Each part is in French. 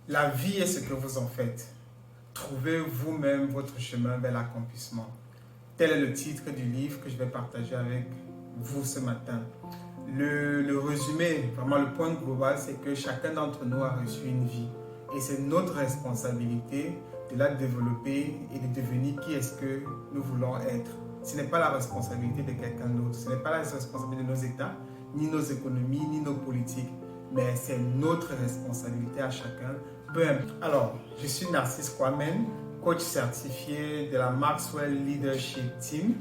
La vie est ce que vous en faites. Trouvez vous-même votre chemin vers l'accomplissement. Tel est le titre du livre que je vais partager avec vous ce matin. Le résumé, vraiment le point global, c'est que chacun d'entre nous a reçu une vie. Et c'est notre responsabilité de la développer et de devenir qui est-ce que nous voulons être. Ce n'est pas la responsabilité de quelqu'un d'autre. Ce n'est pas la responsabilité de nos États, ni nos économies, ni nos politiques. Mais c'est notre responsabilité à chacun. Alors, je suis Narcisse Kwame, coach certifié de la Maxwell Leadership Team.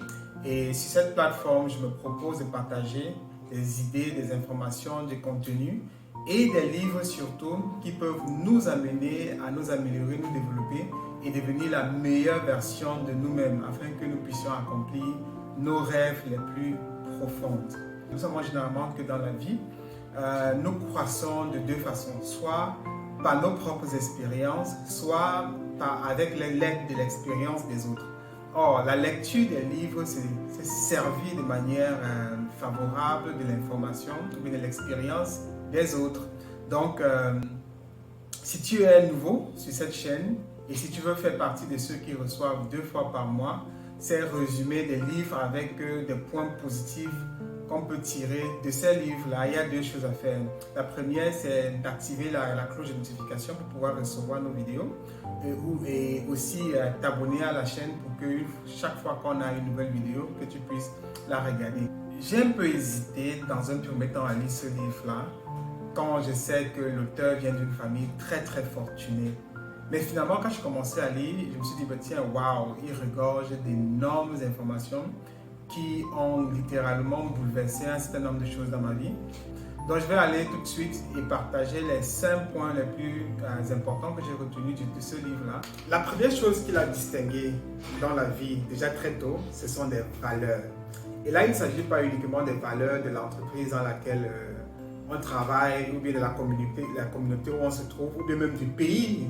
Et sur cette plateforme, je me propose de partager des idées, des informations, des contenus et des livres surtout qui peuvent nous amener à nous améliorer, nous développer et devenir la meilleure version de nous-mêmes afin que nous puissions accomplir nos rêves les plus profonds. Nous savons généralement que dans la vie, nous croissons de deux façons, soit par nos propres expériences, soit avec l'aide de l'expérience des autres. Or, la lecture des livres, c'est servir de manière favorable de l'information ou de l'expérience des autres. Donc, si tu es nouveau sur cette chaîne et si tu veux faire partie de ceux qui reçoivent 2 fois par mois ces résumés des livres avec des points positifs qu'on peut tirer de ces livres-là, il y a 2 choses à faire. La première, c'est d'activer la cloche de notification pour pouvoir recevoir nos vidéos et aussi t'abonner à la chaîne pour que chaque fois qu'on a une nouvelle vidéo, que tu puisses la regarder. J'ai un peu hésité dans un premier temps à lire ce livre-là quand je sais que l'auteur vient d'une famille très très fortunée. Mais finalement, quand je commençais à lire, je me suis dit, bah, tiens, waouh, il regorge d'énormes informations qui ont littéralement bouleversé un certain nombre de choses dans ma vie. Donc je vais aller tout de suite et partager les 5 points les plus importants que j'ai retenus de ce livre-là. La première chose qu'il a distinguée dans la vie, déjà très tôt, ce sont des valeurs. Et là, il ne s'agit pas uniquement des valeurs de l'entreprise dans laquelle on travaille, ou bien de la communauté où on se trouve, ou bien même du pays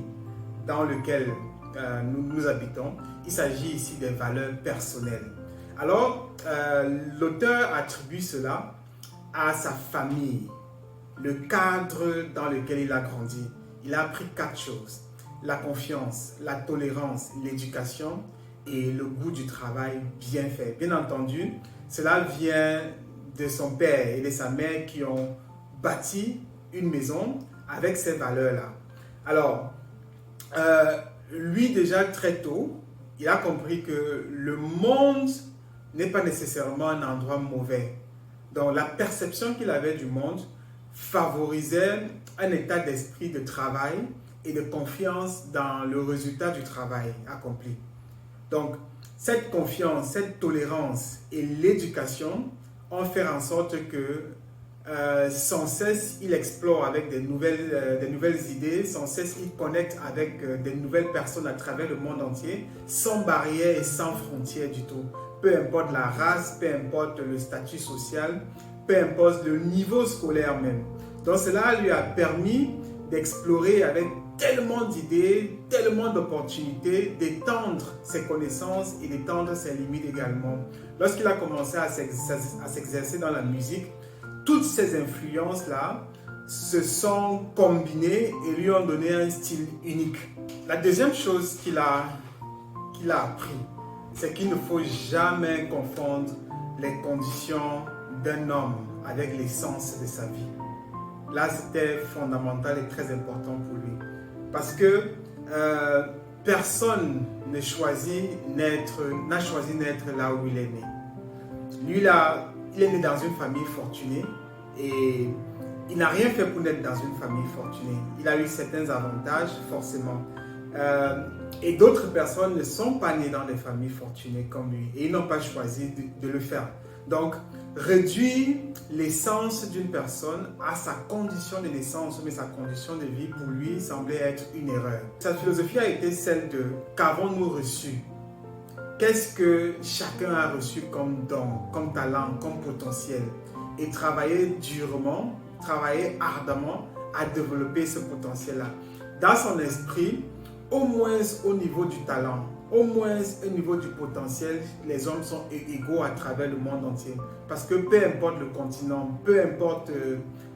dans lequel nous habitons. Il s'agit ici des valeurs personnelles. Alors, l'auteur attribue cela à sa famille, le cadre dans lequel il a grandi. Il a appris 4 choses: la confiance, la tolérance, l'éducation et le goût du travail bien fait. Bien entendu, cela vient de son père et de sa mère qui ont bâti une maison avec ces valeurs-là. Alors, lui déjà très tôt, il a compris que le monde n'est pas nécessairement un endroit mauvais. Donc la perception qu'il avait du monde favorisait un état d'esprit de travail et de confiance dans le résultat du travail accompli. Donc cette confiance, cette tolérance et l'éducation ont fait en sorte que sans cesse il explore avec des nouvelles idées, sans cesse il connecte avec des nouvelles personnes à travers le monde entier, sans barrière et sans frontières du tout. Peu importe la race, peu importe le statut social, peu importe le niveau scolaire même. Donc cela lui a permis d'explorer avec tellement d'idées, tellement d'opportunités, d'étendre ses connaissances et d'étendre ses limites également. Lorsqu'il a commencé à s'exercer dans la musique, toutes ces influences-là se sont combinées et lui ont donné un style unique. La deuxième chose qu'il a appris, c'est qu'il ne faut jamais confondre les conditions d'un homme avec l'essence de sa vie. Là, c'était fondamental et très important pour lui. Parce que personne n'a choisi d'être là où il est né. Lui, là, il est né dans une famille fortunée et il n'a rien fait pour naître dans une famille fortunée. Il a eu certains avantages, forcément. Et d'autres personnes ne sont pas nées dans des familles fortunées comme lui et ils n'ont pas choisi de le faire. Donc, réduire l'essence d'une personne à sa condition de naissance mais sa condition de vie, pour lui, semblait être une erreur. Sa philosophie a été celle de « qu'avons-nous reçu ?» Qu'est-ce que chacun a reçu comme don, comme talent, comme potentiel? Et travailler durement, travailler ardemment à développer ce potentiel-là. Dans son esprit, au moins au niveau du talent, au moins au niveau du potentiel, les hommes sont égaux à travers le monde entier. Parce que peu importe le continent, peu importe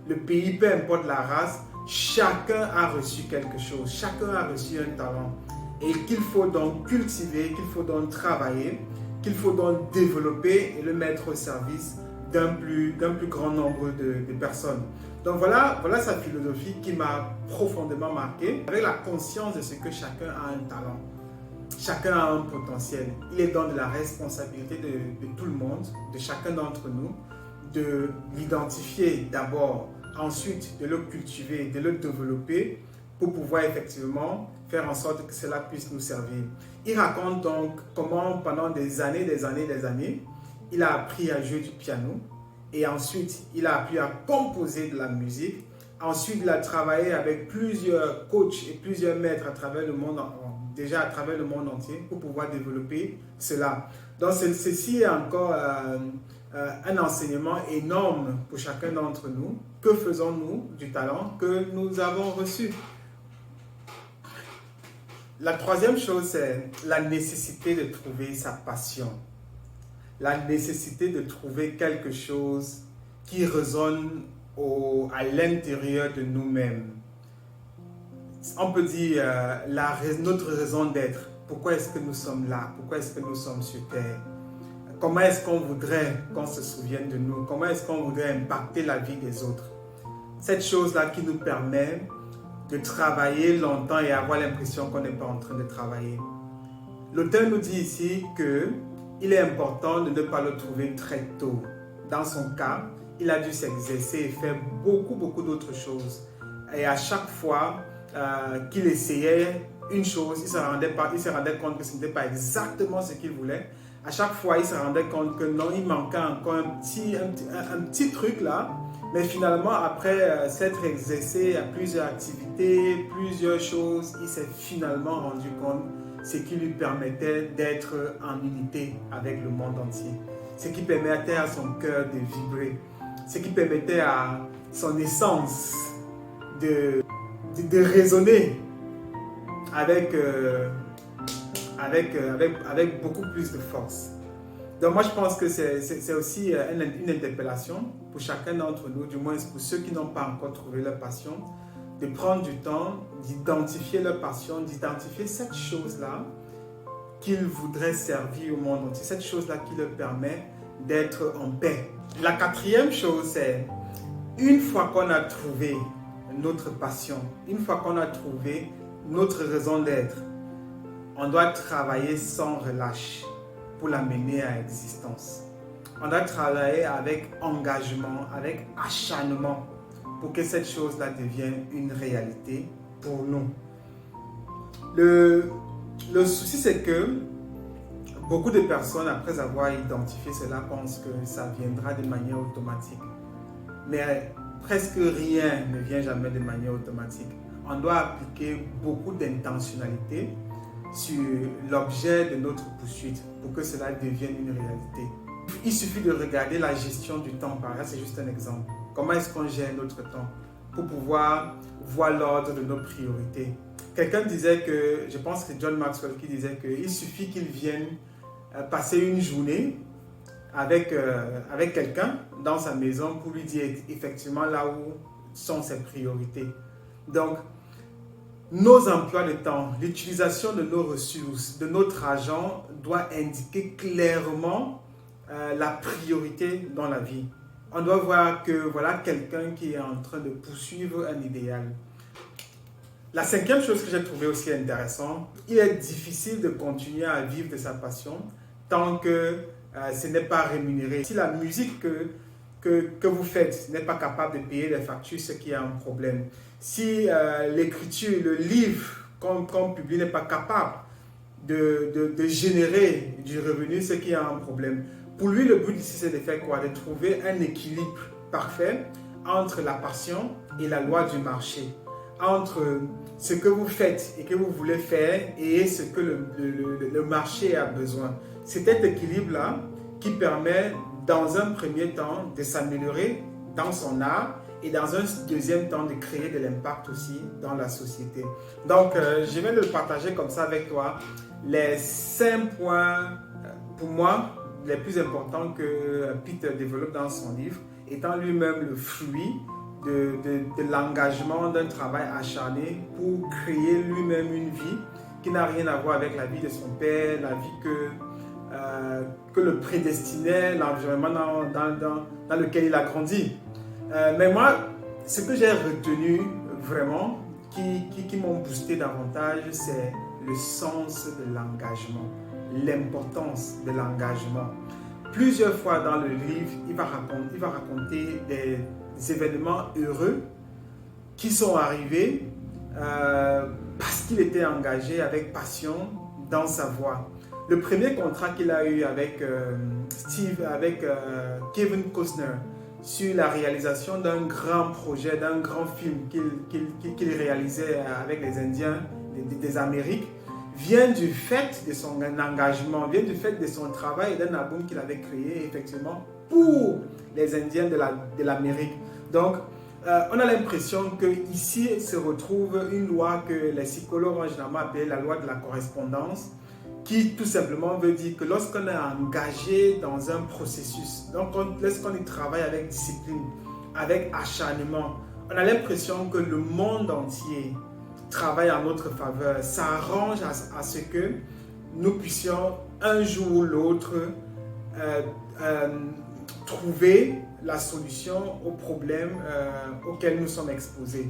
le pays, peu importe la race, chacun a reçu quelque chose, chacun a reçu un talent et qu'il faut donc cultiver, qu'il faut donc travailler, qu'il faut donc développer et le mettre au service d'un plus grand nombre de personnes. Donc voilà sa philosophie qui m'a profondément marqué, avec la conscience de ce que chacun a un talent, chacun a un potentiel. Il est donc de la responsabilité de tout le monde, de chacun d'entre nous, de l'identifier d'abord, ensuite de le cultiver, de le développer pour pouvoir effectivement faire en sorte que cela puisse nous servir. Il raconte donc comment pendant des années, il a appris à jouer du piano et ensuite il a appris à composer de la musique. Ensuite, il a travaillé avec plusieurs coachs et plusieurs maîtres à travers le monde, déjà à travers le monde entier pour pouvoir développer cela. Donc ceci est encore un enseignement énorme pour chacun d'entre nous. Que faisons-nous du talent que nous avons reçu? La troisième chose, c'est la nécessité de trouver sa passion. La nécessité de trouver quelque chose qui résonne à l'intérieur de nous-mêmes. On peut dire notre raison d'être. Pourquoi est-ce que nous sommes là? Pourquoi est-ce que nous sommes sur Terre? Comment est-ce qu'on voudrait qu'on se souvienne de nous? Comment est-ce qu'on voudrait impacter la vie des autres? Cette chose-là qui nous permet de travailler longtemps et avoir l'impression qu'on n'est pas en train de travailler. L'auteur nous dit ici qu'il est important de ne pas le trouver très tôt. Dans son cas, il a dû s'exercer et faire beaucoup d'autres choses. Et à chaque fois qu'il essayait une chose, il se rendait compte que ce n'était pas exactement ce qu'il voulait. À chaque fois, il se rendait compte que non, il manquait encore un petit truc là. Mais finalement, après s'être exercé à plusieurs activités, plusieurs choses, il s'est finalement rendu compte ce qui lui permettait d'être en unité avec le monde entier. Ce qui permettait à son cœur de vibrer. Ce qui permettait à son essence de résonner avec beaucoup plus de force. Donc moi je pense que c'est aussi une interpellation pour chacun d'entre nous, du moins pour ceux qui n'ont pas encore trouvé leur passion, de prendre du temps, d'identifier leur passion, d'identifier cette chose-là qu'ils voudraient servir au monde entier, cette chose-là qui leur permet d'être en paix. La quatrième chose, c'est une fois qu'on a trouvé notre passion, une fois qu'on a trouvé notre raison d'être, on doit travailler sans relâche pour la mener à existence. On doit travailler avec engagement, avec acharnement pour que cette chose-là devienne une réalité pour nous. Le souci, c'est que beaucoup de personnes, après avoir identifié cela, pensent que ça viendra de manière automatique. Mais presque rien ne vient jamais de manière automatique. On doit appliquer beaucoup d'intentionnalité sur l'objet de notre poursuite pour que cela devienne une réalité. Il suffit de regarder la gestion du temps. Par là, c'est juste un exemple. Comment est-ce qu'on gère notre temps pour pouvoir voir l'ordre de nos priorités? Quelqu'un disait que, je pense que John Maxwell qui disait qu'il suffit qu'il vienne passer une journée avec quelqu'un dans sa maison pour lui dire effectivement là où sont ses priorités. Donc, nos emplois de temps, l'utilisation de nos ressources, de notre argent doit indiquer clairement la priorité dans la vie. On doit voir que voilà quelqu'un qui est en train de poursuivre un idéal. La cinquième chose que j'ai trouvée aussi intéressante, il est difficile de continuer à vivre de sa passion tant que ce n'est pas rémunéré. Si la musique que vous faites n'est pas capable de payer les factures, c'est qu'il y a un problème. Si l'écriture, le livre qu'on publie n'est pas capable de générer du revenu, c'est qu'il y a un problème. Pour lui, le but ici, c'est de faire quoi? De trouver un équilibre parfait entre la passion et la loi du marché. Entre ce que vous faites et que vous voulez faire et ce que le marché a besoin. C'est cet équilibre-là qui permet, dans un premier temps, de s'améliorer dans son art et dans un deuxième temps, de créer de l'impact aussi dans la société. Donc, je vais le partager comme ça avec toi. Les 5 points, pour moi, les plus importants que Peter développe dans son livre, étant lui-même le fruit de l'engagement d'un travail acharné pour créer lui-même une vie qui n'a rien à voir avec la vie de son père, la vie que le prédestinait, l'environnement dans lequel il a grandi. Mais moi, ce que j'ai retenu vraiment, qui m'ont boosté davantage, c'est le sens de l'engagement, l'importance de l'engagement. Plusieurs fois dans le livre, il va raconter des événements heureux qui sont arrivés parce qu'il était engagé avec passion dans sa voie. Le premier contrat qu'il a eu avec Kevin Costner sur la réalisation d'un grand projet, d'un grand film qu'il réalisait avec les Indiens des Amériques, vient du fait de son engagement, vient du fait de son travail et d'un album qu'il avait créé effectivement pour les Indiens de l'Amérique. Donc, on a l'impression qu'ici se retrouve une loi que les psychologues ont généralement appelée la loi de la correspondance, qui tout simplement veut dire que lorsqu'on est engagé dans un processus, donc lorsqu'on y travaille avec discipline, avec acharnement, on a l'impression que le monde entier travaille en notre faveur, s'arrange à ce que nous puissions un jour ou l'autre trouver la solution aux problèmes auxquels nous sommes exposés.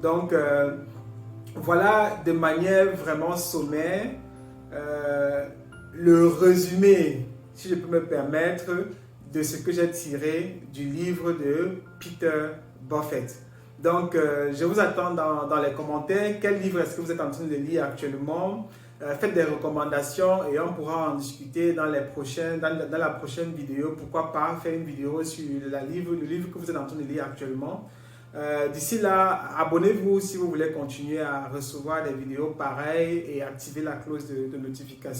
Donc voilà de manière vraiment sommaire le résumé, si je peux me permettre, de ce que j'ai tiré du livre de Peter Buffett. Donc, je vous attends dans les commentaires. Quel livre est-ce que vous êtes en train de lire actuellement? Faites des recommandations et on pourra en discuter dans la prochaine vidéo. Pourquoi pas faire une vidéo sur le livre que vous êtes en train de lire actuellement. D'ici là, abonnez-vous si vous voulez continuer à recevoir des vidéos pareilles et activer la cloche de notification.